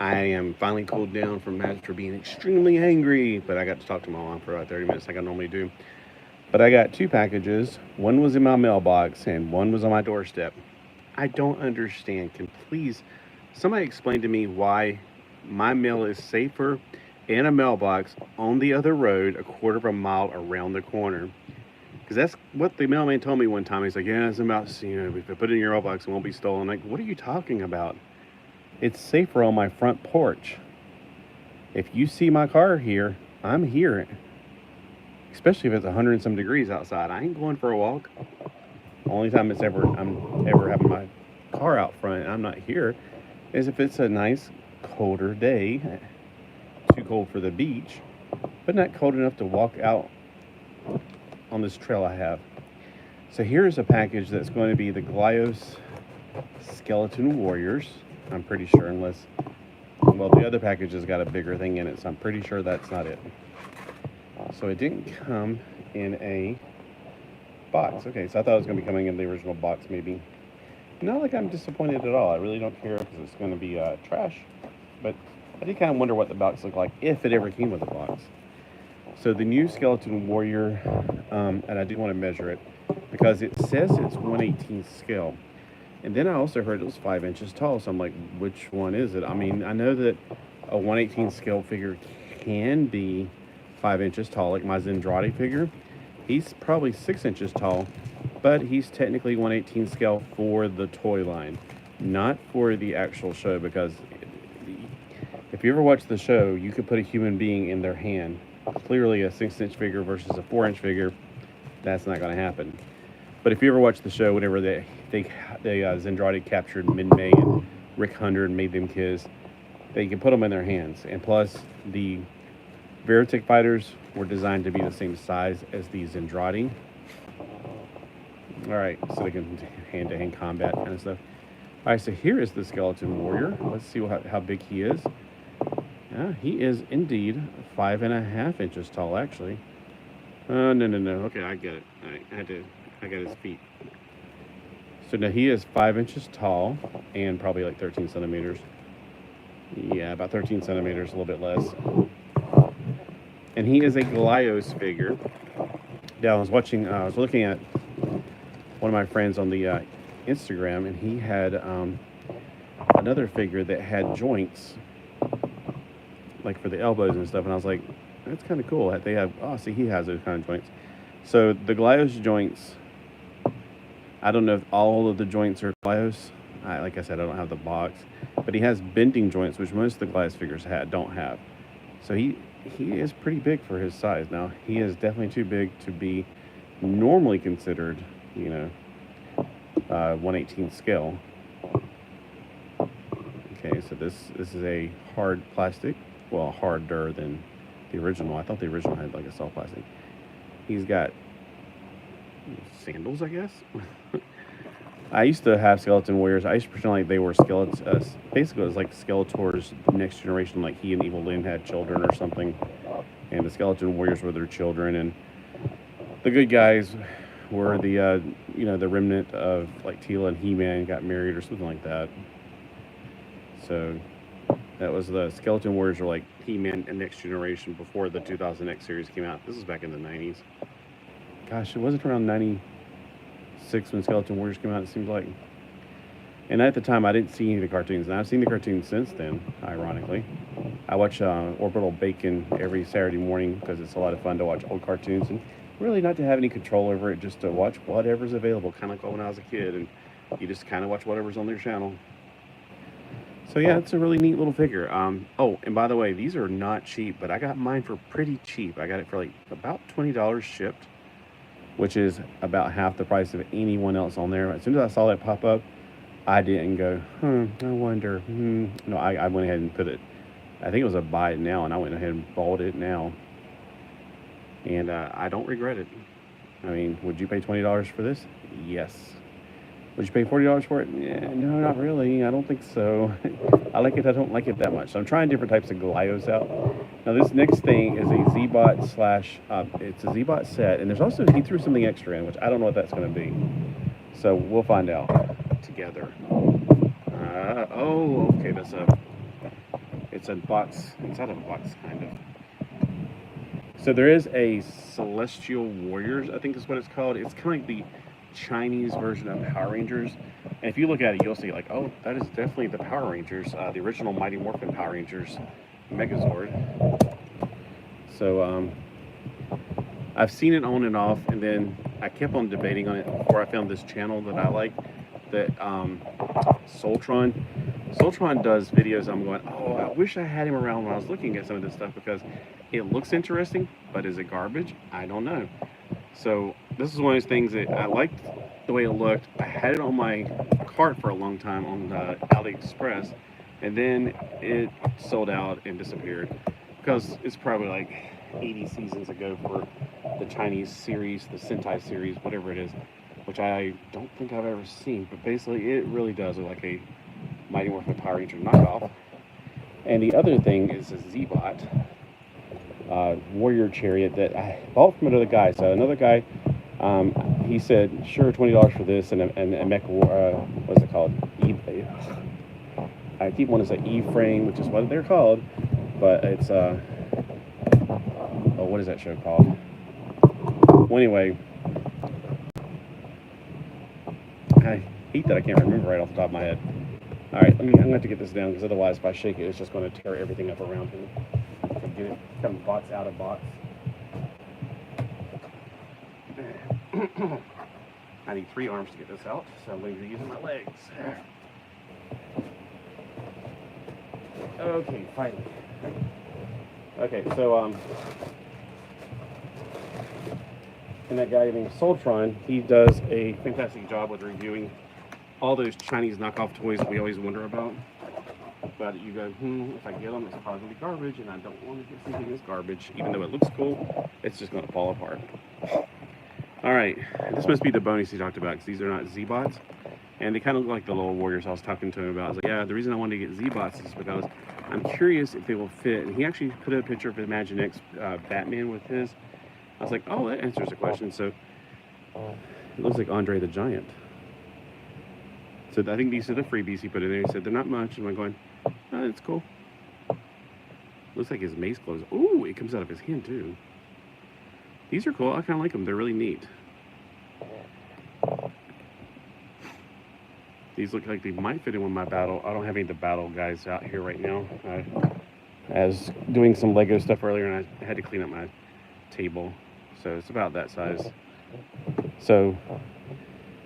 I am finally cooled down from after being extremely angry, but I got to talk to my mom for about 30 minutes like I normally do. But I got two packages. One was in my mailbox and one was on my doorstep. I don't understand. Can please somebody explain to me why my mail is safer in a mailbox on the other road a quarter of a mile around the corner? Because that's what the mailman told me one time. He's like, yeah, it's about, if I put it in your mailbox, it won't be stolen. I'm like, what are you talking about? It's safer on my front porch. If you see my car here, I'm here. Especially if it's 100 and some degrees outside. I ain't going for a walk. Only time I'm ever having my car out front and I'm not here is if it's a nice colder day. Too cold for the beach, but not cold enough to walk out on this trail I have. So here's a package that's going to be the Glyos Skeleton Warriors. I'm pretty sure, unless, well, the other package has got a bigger thing in it, so I'm pretty sure that's not it. So it didn't come in a box. Okay, so I thought it was going to be coming in the original box, maybe. Not like I'm disappointed at all. I really don't care because it's going to be trash. But I did kind of wonder what the box looked like if it ever came with a box. So the new Skeleton Warrior, and I do want to measure it because it says it's 1/18 scale. And then I also heard it was 5 inches tall. So I'm like, which one is it? I mean, I know that a 1/18 scale figure can be 5 inches tall, like my Zendrati figure. He's probably 6 inches tall, but he's technically 1/18 scale for the toy line, not for the actual show, because if you ever watch the show, you could put a human being in their hand. Clearly a 6-inch figure versus a 4-inch figure, that's not going to happen. But if you ever watch the show, whenever they Zendrati captured Min-May and Rick Hunter and made them kiss, they can put them in their hands. And plus, the Veritic fighters were designed to be the same size as the Zendrati. Alright, so they can hand-to-hand combat kind of stuff. Alright, so here is the Skeleton Warrior. Let's see how big he is. Yeah, he is indeed 5.5 inches tall, actually. No. Okay, I get it. I got his feet. So now he is 5 inches tall and probably like 13 centimeters. Yeah, about 13 centimeters, a little bit less. And he is a Glyos figure. Now, I was looking at one of my friends on the Instagram, and he had another figure that had joints, like for the elbows and stuff. And I was like, that's kind of cool. They have, see, he has those kind of joints. So the Glyos joints, I don't know if all of the joints are Glyos. Like I said, I don't have the box, but he has bending joints, which most of the Glyos figures don't have. So he is pretty big for his size. Now, he is definitely too big to be normally considered, 1/18 scale. Okay, so this is a hard plastic. Well, harder than the original. I thought the original had like a soft plastic. He's got sandals, I guess. I used to have Skeleton Warriors. I used to pretend like they were skeletons. Basically, it was like Skeletor's next generation, like he and Evil Lyn had children or something. And the Skeleton Warriors were their children. And the good guys were the, the remnant of like Teela and He-Man got married or something like that. So that was the Skeleton Warriors were like He-Man and Next Generation before the 2000X series came out. This was back in the 90s. Gosh, it wasn't around 96 when Skeleton Warriors came out, it seems like. And at the time, I didn't see any of the cartoons. And I've seen the cartoons since then, ironically. I watch Orbital Bacon every Saturday morning because it's a lot of fun to watch old cartoons. And really not to have any control over it, just to watch whatever's available. Kind of like when I was a kid. And you just kind of watch whatever's on their channel. So yeah, it's a really neat little figure. Oh, and by the way, these are not cheap, but I got mine for pretty cheap. I got it for like about $20 shipped, which is about half the price of anyone else on there. As soon as I saw that pop up, I didn't go, I wonder. No, I went ahead and put it. I think it was a buy it now, and I went ahead and bought it now. And I don't regret it. I mean, would you pay $20 for this? Yes. Would you pay $40 for it? Yeah, no, not really. I don't think so. I like it. I don't like it that much. So I'm trying different types of Glyos out. Now this next thing is a Z-Bot it's a Z-Bot set, and there's also, he threw something extra in, which I don't know what that's going to be. So we'll find out together. Okay, that's it's a box, inside of a box, kind of. So there is a Celestial Warriors, I think is what it's called. It's kind of like the Chinese version of Power Rangers. And if you look at it, you'll see like, oh, that is definitely the Power Rangers, the original Mighty Morphin Power Rangers Megazord. So I've seen it on and off, and then I kept on debating on it before I found this channel that I like, that Soltron. Soltron does videos. I'm going, oh, I wish I had him around when I was looking at some of this stuff, because it looks interesting, but is it garbage? I don't know. So this is one of those things that I liked the way it looked. I had it on my cart for a long time on AliExpress, and then it sold out and disappeared, because it's probably like 80 seasons ago for the Chinese series, the Sentai series, whatever it is, which I don't think I've ever seen. But basically, it really does look like a Mighty Morphin Power Ranger knockoff. And the other thing is a Z-Bot Warrior Chariot that I bought from another guy. So another guy, he said, sure, $20 for this, and a mecha, what's it called? I keep wanting to say E-frame, which is what they're called, but it's oh, what is that show called? Well, anyway, I hate that I can't remember right off the top of my head. All right, I'm gonna have to get this down, because otherwise, if I shake it, it's just going to tear everything up around me. So get it from box out of box. I need 3 arms to get this out, so I'm going to be using my legs. Okay, finally. Okay, so and that guy named Soltron, he does a fantastic job with reviewing all those Chinese knockoff toys that we always wonder about. But you go, if I get them, it's probably going to be garbage, and I don't want to get something that's garbage. Even though it looks cool, it's just going to fall apart. All right, this must be the bonus he talked about, because these are not Z-Bots. And they kind of look like the little warriors I was talking to him about. I was like, yeah, the reason I wanted to get Z-Bots is because I'm curious if they will fit. And he actually put a picture of Imaginext Batman with his. I was like, oh, that answers the question. So it looks like Andre the Giant. So I think these are the freebies he put in there. He said they're not much. And I'm going, oh, that's cool. Looks like his mace clothes. Ooh, it comes out of his hand too. These are cool. I kind of like them. They're really neat. These look like they might fit in with my battle. I don't have any of the battle guys out here right now. I was doing some Lego stuff earlier, and I had to clean up my table. So it's about that size. So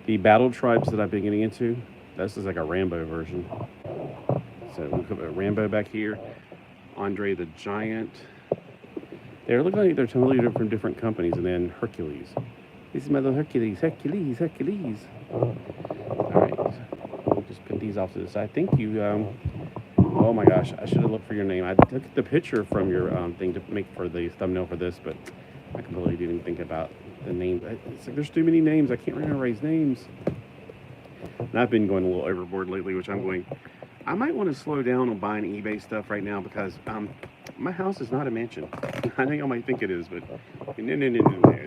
the battle tribes that I've been getting into, this is like a Rambo version. So we'll put a Rambo back here. Andre the Giant. They look like they're totally from different companies. And then Hercules. This is my little Hercules. Hercules. All right. Just put these off to the side. Thank you. Oh my gosh, I should have looked for your name. I took the picture from your thing to make for the thumbnail for this, but I completely didn't think about the name. It's like there's too many names. I can't remember his names. And I've been going a little overboard lately, which I'm going, I might want to slow down on buying eBay stuff right now, because my house is not a mansion. I think I might think it is, but no.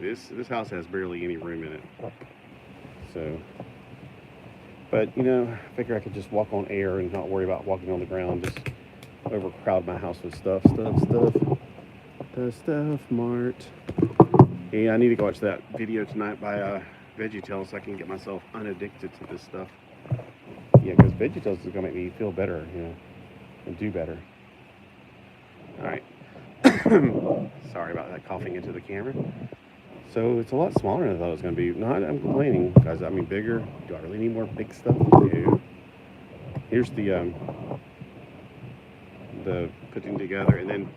This house has barely any room in it. So, but you know, I figure I could just walk on air and not worry about walking on the ground. Just overcrowd my house with stuff, Mart. Yeah, I need to go watch that video tonight by VeggieTales so I can get myself unaddicted to this stuff. Yeah, because VeggieTales is gonna make me feel better, you know, and do better. All right. Sorry about that, coughing into the camera. So it's a lot smaller than I thought it was going to be. Not I'm complaining, because I mean bigger. Do I really need more big stuff? No. Here's the putting together, and then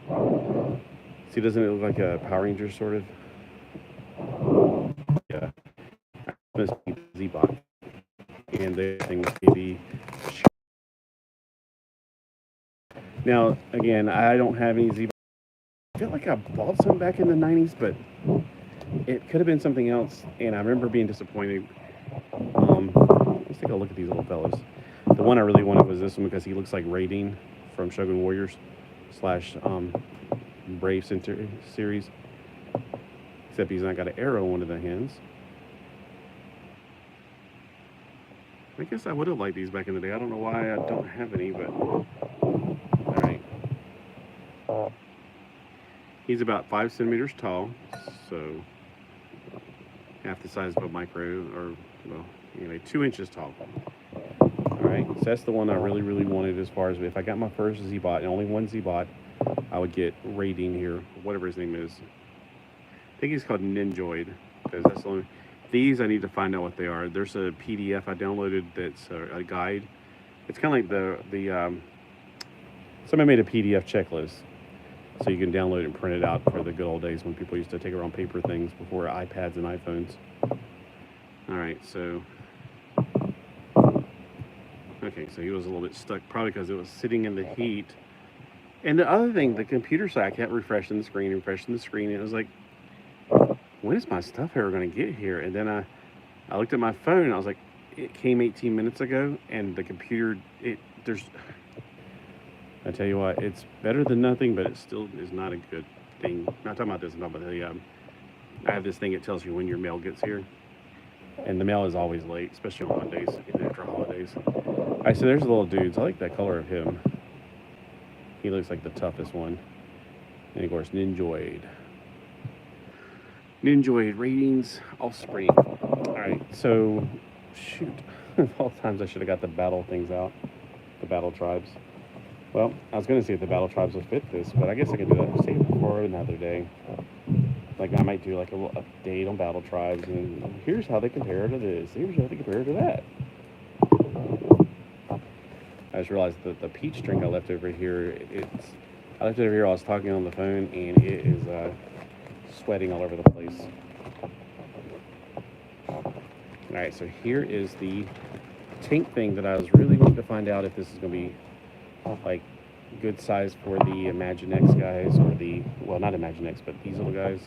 see, doesn't it look like a Power Ranger sort of? Yeah. Must be Z-Bot, and the thing must be. Now again, I don't have any Z-Bot. I feel like I bought some back in the 90s, but it could have been something else, and I remember being disappointed. Let's take a look at these little fellas. The one I really wanted was this one, because he looks like Raiden from Shogun Warriors / Brave Center series, except he's not got an arrow on one of the hands. I guess I would have liked these back in the day. I don't know why I don't have any, but all right. He's about 5 centimeters tall, so half the size of a micro, or, well, anyway, 2 inches tall. Alright, so that's the one I really, really wanted as far as if I got my first Z-Bot, and only one Z-Bot, I would get rating here, whatever his name is. I think he's called Ninjoid, because that's the only... These, I need to find out what they are. There's a PDF I downloaded that's a guide. It's kind of like somebody made a PDF checklist, so you can download it and print it out for the good old days when people used to take around paper things before iPads and iPhones. Alright, so... Okay, so he was a little bit stuck, probably because it was sitting in the heat. And the other thing, the computer side, I kept refreshing the screen, and it was like, when is my stuff ever going to get here? And then I looked at my phone, and I was like, it came 18 minutes ago, and the computer, I tell you what, it's better than nothing, but it still is not a good thing. I'm not talking about this, I'm talking about I have this thing that tells you when your mail gets here. And the mail is always late, especially on Mondays and after holidays. Alright, so there's the little dudes. I like that color of him. He looks like the toughest one. And of course, Ninjoid. Ninjoid ratings, offspring. Alright, so, shoot. Of all times I should have got the battle things out. The battle tribes. Well, I was going to see if the battle tribes would fit this, but I guess I could do that. Save it for another day. Like, I might do like a little update on battle tribes, and here's how they compare to this. Here's how they compare to that. I just realized that the peach drink I left over here, I left it over here while I was talking on the phone, and it is sweating all over the place. Alright, so here is the tank thing that I was really wanting to find out if this is going to be, like, good size for the Imaginext guys, or the, well, not Imaginext, but these little guys.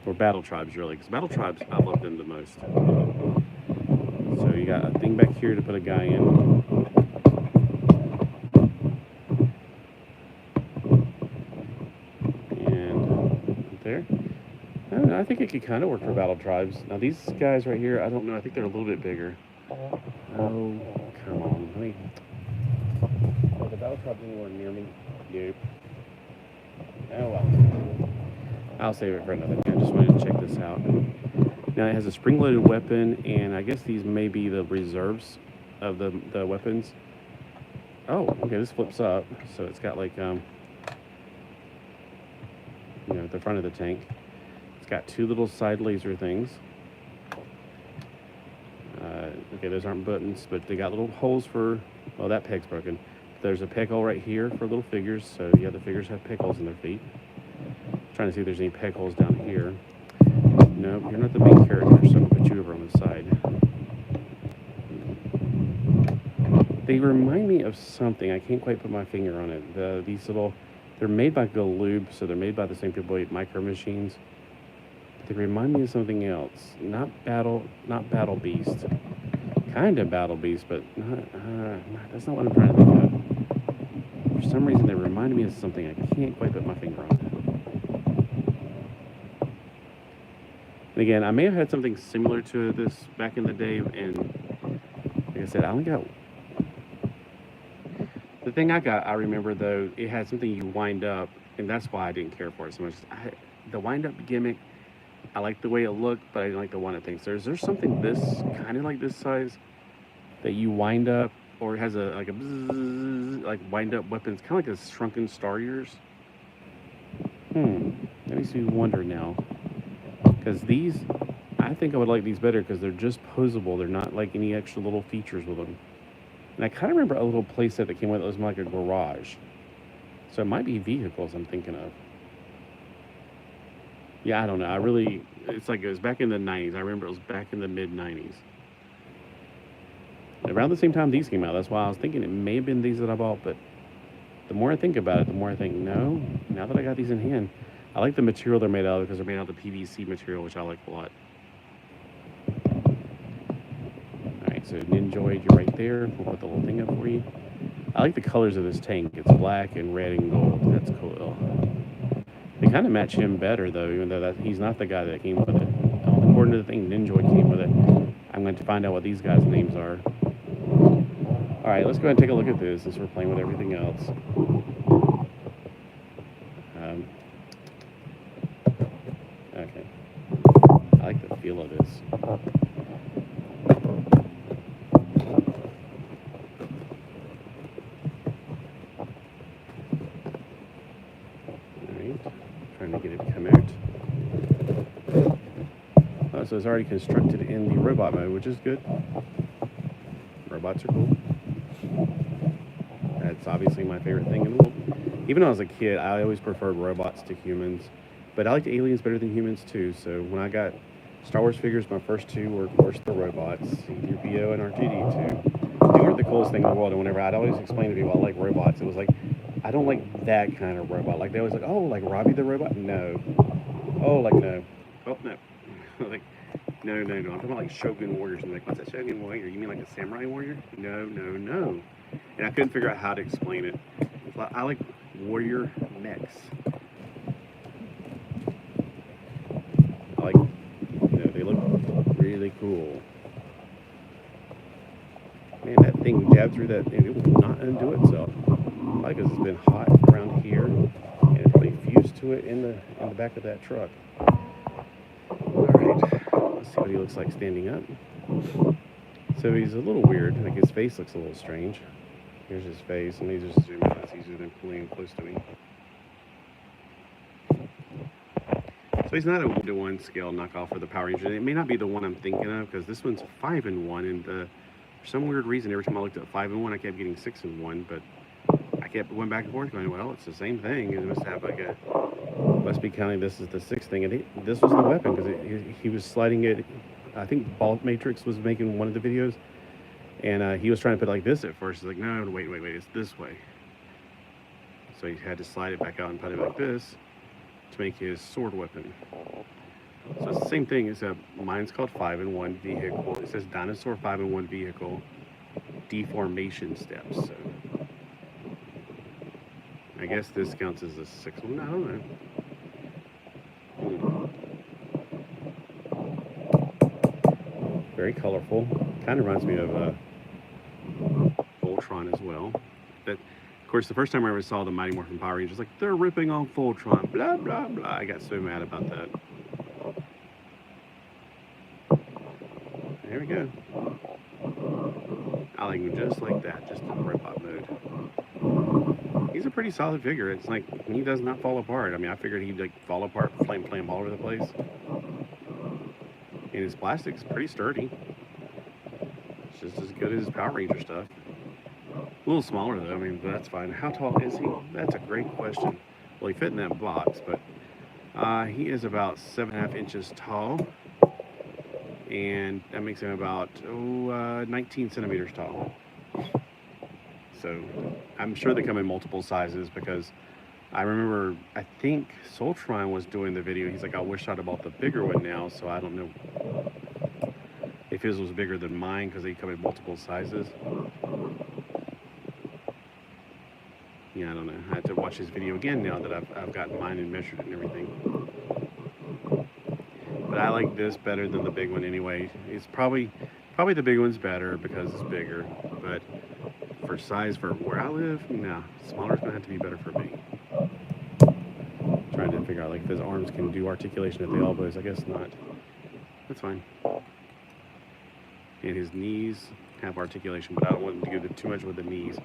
Or battle tribes, really, because battle tribes, I love them the most. So you got a thing back here to put a guy in. And there. I don't know, I think it could kind of work for battle tribes. Now these guys right here, I don't know, I think they're a little bit bigger. Oh, come on, let me... Are the battle tribes anywhere near me? Nope. Oh well. I'll save it for another day. I just wanted to check this out. Now it has a spring-loaded weapon, and I guess these may be the reserves of the weapons. Oh, okay, this flips up, so it's got like, you know, the front of the tank. It's got 2 little side laser things. Okay, those aren't buttons, but they got little holes for, well, that peg's broken. There's a peg hole right here for little figures, so yeah, the figures have peg holes in their feet. Trying to see if there's any peg holes down here. No, you're not the main character, so I'm going to put you over on the side. They remind me of something. I can't quite put my finger on it. These little, they're made by Galoob, so they're made by the same people who make Micro Machines. They remind me of something else. Not Battle Beast. Kind of Battle Beast, but that's not what I'm trying to think of. For some reason, they remind me of something. I can't quite put my finger on it. And again, I may have had something similar to this back in the day, and like I said, I only got... The thing I remember, though, it had something you wind up, and that's why I didn't care for it so much. The wind-up gimmick, I liked the way it looked, but I didn't like the wind-up thing. So there's something this, kind of like this size, that you wind up, or it has like a bzzz, like wind-up weapons, kind of like a shrunken Star Ears. That makes me wonder now. Because these, I think I would like these better because they're just posable. They're not like any extra little features with them. And I kind of remember a little playset that came with it. It was more like a garage. So it might be vehicles I'm thinking of. Yeah, I don't know. It's like it was back in the 90s. I remember it was back in the mid-90s. Around the same time these came out. That's why I was thinking it may have been these that I bought. But the more I think about it, the more I think, no, now that I got these in hand, I like the material they're made out of because they're made out of the PVC material, which I like a lot. Alright, so Ninjoid, you're right there. We'll put the little thing up for you. I like the colors of this tank. It's black and red and gold. That's cool. They kind of match him better, though, even though he's not the guy that came with it. According to the thing, Ninjoid came with it. I'm going to find out what these guys' names are. Alright, let's go ahead and take a look at this since we're playing with everything else. So it's already constructed in the robot mode, which is good. Robots are cool. That's obviously my favorite thing in the world. Even when I was a kid, I always preferred robots to humans. But I liked aliens better than humans too. So when I got Star Wars figures, my first two were, of course, the robots, C-3PO and R2-D2. They weren't the coolest thing in the world. And whenever I'd always explain to people I like robots, it was like, I don't like that kind of robot. Like they always like, oh, like Robbie the robot? No. Oh, like no. Oh, no. Like, no. I'm talking about like Shogun warriors. And like, what's that Shogun warrior? You mean like a samurai warrior? No. And I couldn't figure out how to explain it. I like warrior mechs. They look really cool. Man, that thing jabbed through that and it will not undo itself. Probably because it's been hot around here and it probably fused to it in the back of that truck. Alright, let's see what he looks like standing up. So he's a little weird, like his face looks a little strange. Here's his face, and these are zoom out. It's easier than pulling him close to me. So he's not a 1-to-1 scale knockoff for the Power Ranger. It may not be the one I'm thinking of, because this one's 5-in-1, and for some weird reason, every time I looked at 5-in-1, I kept getting 6-in-1 , but I kept going back and forth going, well, it's the same thing. It must have like must be counting this as the 6th thing, and this was the weapon, because he was sliding it. I think Ball Matrix was making one of the videos, and he was trying to put it like this at first. He's like, no, wait, it's this way. So he had to slide it back out and put it like this to make his sword weapon. So it's the same thing. Mine's called 5-in-1 vehicle. It says dinosaur 5-in-1 vehicle deformation steps. So I guess this counts as the 6th one. I don't know. Very colorful. Kind of reminds me of Voltron as well. Of course, the first time I ever saw the Mighty Morphin Power Rangers, like, they're ripping on Voltron, blah, blah, blah. I got so mad about that. There we go. I like him just like that, just in robot mode. He's a pretty solid figure. It's like, he does not fall apart. I mean, I figured he'd like fall apart, flame all over the place. And his plastic's pretty sturdy. It's just as good as his Power Ranger stuff. A little smaller though, I mean, but that's fine. How tall is he? That's a great question. Well, he fit in that box, but he is about 7.5 inches tall. And that makes him about 19 centimeters tall. So I'm sure they come in multiple sizes, because I remember, I think Soltron was doing the video. He's like, I wish I'd have bought the bigger one now. So I don't know if his was bigger than mine, because they come in multiple sizes. Yeah, I don't know. I have to watch his video again now that I've gotten mine and measured it and everything. But I like this better than the big one anyway. It's probably the big one's better because it's bigger. But for size, for where I live, no, smaller's gonna have to be better for me. Trying to figure out like if his arms can do articulation at the elbows. I guess not. That's fine. And his knees have articulation, but I don't want him to do too much with the knees.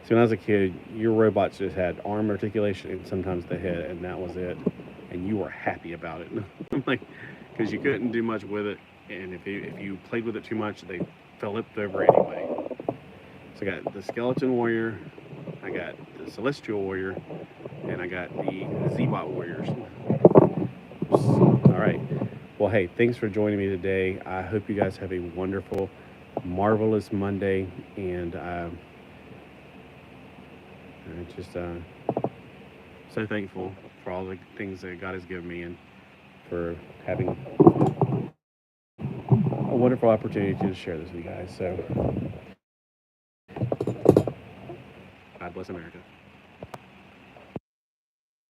So when I was a kid, your robots just had arm articulation and sometimes the head, and that was it. And you were happy about it. I'm like, because you couldn't do much with it, and if you played with it too much, they flipped over anyway. So I got the Skeleton Warrior, I got the Celestial Warrior, and I got the Z-Bot Warriors. All right. Well, hey, thanks for joining me today. I hope you guys have a wonderful, marvelous Monday, and I'm just so thankful for all the things that God has given me, and for having a wonderful opportunity to share this with you guys. So, God bless America.